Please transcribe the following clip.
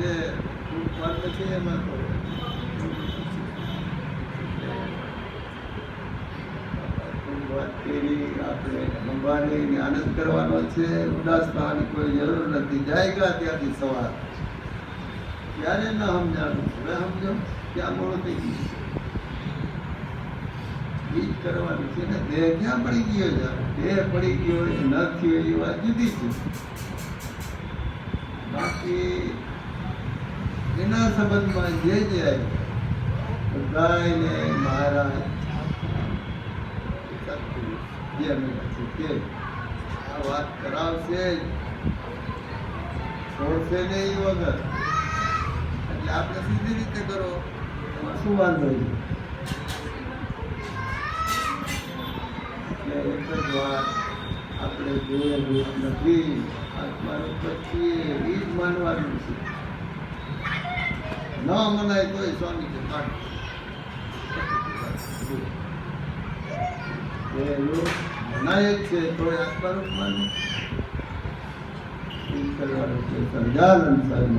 જે વાત છે એમાં તો વાત કરી આપણે અંબાની આનંદ કરવાનો છે. ઉદાસ થવાની કોઈ જરૂર નથી. જાયગા ત્યાંથી સવાર ત્યારે ન સમજાણું હવે સમજો ક્યાં મોડું થઈ ગયું. એ જ કરવાનું છે ને. દેહ ક્યાં પડી ગયો છે? દેહ પડી ગયો એ ન થયો એ વાત જુદી છે. બાકી એના સંબંધમાં જે બધાને મહારાજ આ વાત કરાવશે છોડશે નહીં વગર. એટલે આપણે સીધી રીતે કરો એમાં શું વાંધો છે? એટલે એક જ વાત આપણે દેહ નથી, આત્માનું પછી એ જ માનવાનું છે. ન મનાય તોય સ્વામી કે પાઠ મનાય જ છે તોય આત્માનું માનવું કરવાનું છે. સહજાનંદ સાહેબ